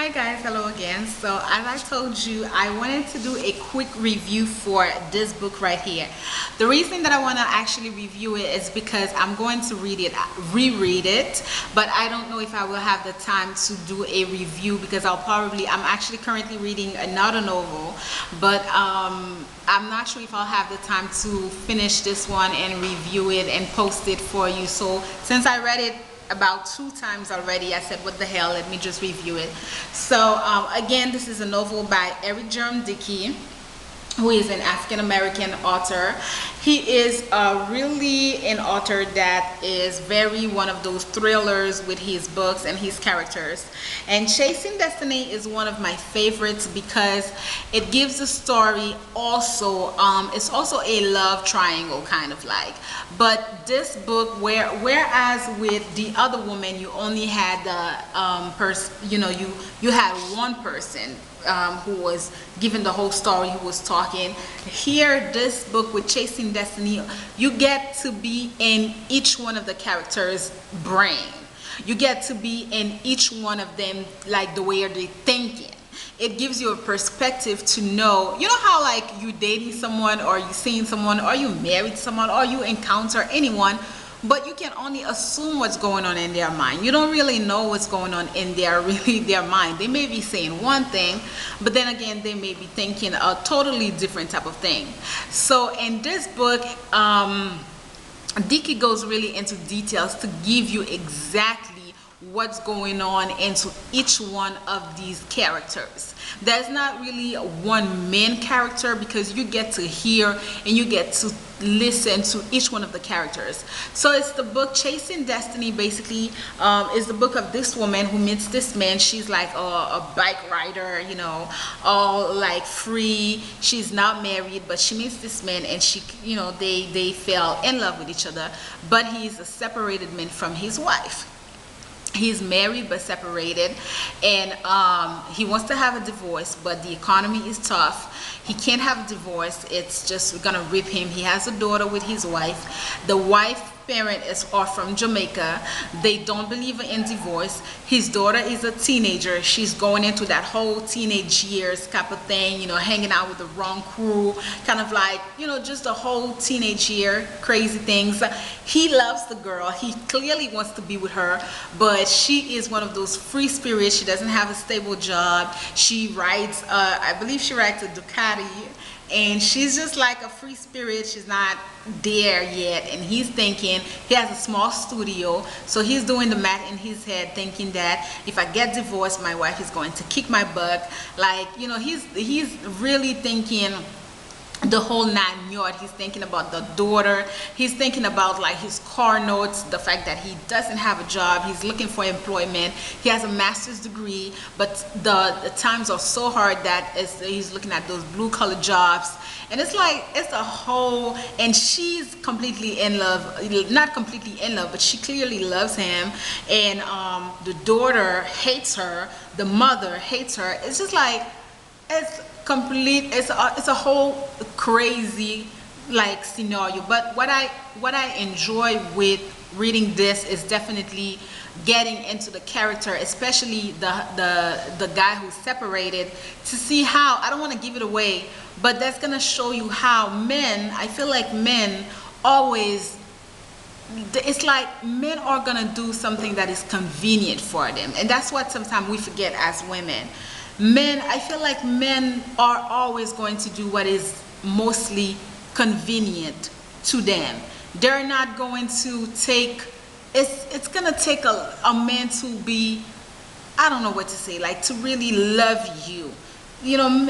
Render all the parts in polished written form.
Hi guys, hello again. So as I told you, I wanted to do a quick review for this book right here. The reason that I want to actually review it is because I'm going to reread it, but I don't know if I will have the time to do a review because I'm actually currently reading another novel, but I'm not sure if I'll have the time to finish this one and review it and post it for you. So since I read it about 2 times already, I said, what the hell, let me just review it. So again, this is a novel by Dickey, who is an African-American author. He is really an author that is very one of those thrillers with his books and his characters. And Chasing Destiny is one of my favorites because it gives a story also, it's also a love triangle kind of like. But this book, whereas with the other woman, you only had the you had one person who was given the whole story, who was talking. Here, this book with Chasing Destiny, you get to be in each one of the characters' brain. You get to be in each one of them, like the way they're thinking. It gives you a perspective to know, you know how like you dating someone or you seeing someone or you married someone or you encounter anyone, but you can only assume what's going on in their mind. You don't really know what's going on in their mind. They may be saying one thing, but then again, they may be thinking a totally different type of thing. So in this book, Dickey goes really into details to give you exactly what's going on into each one of these characters. There's not really one main character because you get to hear and you get to listen to each one of the characters. So it's the book Chasing Destiny, basically is the book of this woman who meets this man. She's like a bike rider, you know, all like free. She's not married, but she meets this man and she, you know, they fell in love with each other, but he's a separated man from his wife. He's married but separated, and he wants to have a divorce, but the economy is tough. He can't have a divorce. It's just gonna rip him. He has a daughter with his wife. The wife parent is off from Jamaica. They don't believe in divorce. His daughter is a teenager. She's going into that whole teenage years type of thing, you know, hanging out with the wrong crew, kind of like, you know, just the whole teenage year crazy things. He loves the girl. He clearly wants to be with her, but she is one of those free spirits. She doesn't have a stable job. She rides I believe she rides a Ducati, and she's just like a free spirit. She's not there yet, and he's thinking, he has a small studio, so he's doing the math in his head, thinking that if I get divorced, my wife is going to kick my butt. Like, you know, he's really thinking the whole 9 yards. He's thinking about the daughter. He's thinking about like his car notes, the fact that he doesn't have a job. He's looking for employment. He has a master's degree, but the times are so hard that he's looking at those blue collar jobs. And it's like, it's a whole, and she's completely in love, not completely in love, but she clearly loves him. And the daughter hates her. The mother hates her. It's just like, it's complete, it's a whole crazy like scenario. But what I enjoy with reading this is definitely getting into the character, especially the guy who's separated, to see how, I don't want to give it away, but that's gonna show you how men, I feel like men always, it's like men are gonna do something that is convenient for them, and that's what sometimes we forget as women. Men, I feel like men are always going to do what is mostly convenient to them. They're not going to take, it's gonna take a man to be, I don't know what to say, like to really love you. You know,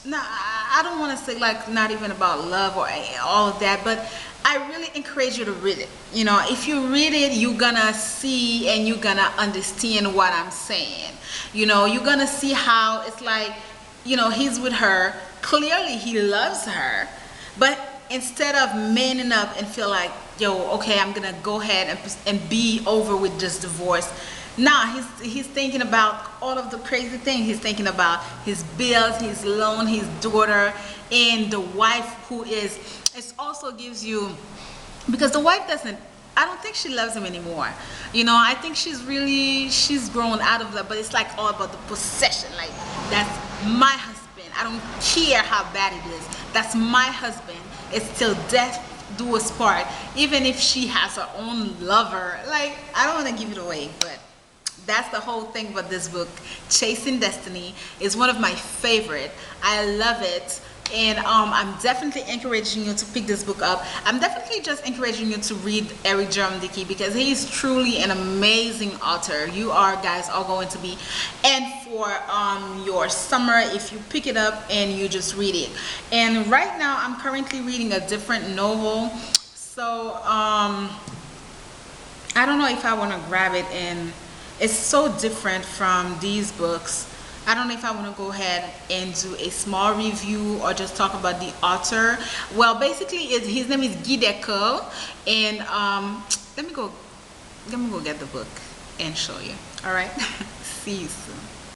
I don't want to say like not even about love or all of that, but I really encourage you to read it. You know, if you read it, you're gonna see and you're gonna understand what I'm saying. You know, you're gonna see how it's like, you know, he's with her. Clearly he loves her, but instead of manning up and feel like, yo, okay, I'm gonna go ahead and be over with this divorce. Nah, he's thinking about all of the crazy things. He's thinking about his bills, his loan, his daughter, and the wife who is, it also gives you, because the wife doesn't I don't think she loves him anymore. You know, I think she's grown out of that, but it's like all about the possession. Like, that's my husband. I don't care how bad it is. That's my husband. It's till death do us part. Even if she has her own lover. Like, I don't want to give it away, but that's the whole thing about this book. Chasing Destiny is one of my favorite. I love it. And I'm definitely encouraging you to pick this book up. I'm definitely just encouraging you to read Eric Jerome Dickey because he's truly an amazing author. You are guys are going to be, and for your summer, if you pick it up and you just read it. And right now I'm currently reading a different novel, so I don't know if I want to grab it, and it's so different from these books. I don't know if I want to go ahead and do a small review or just talk about the author. Well, basically, his name is Dickey, and let me go get the book and show you. All right, see you soon.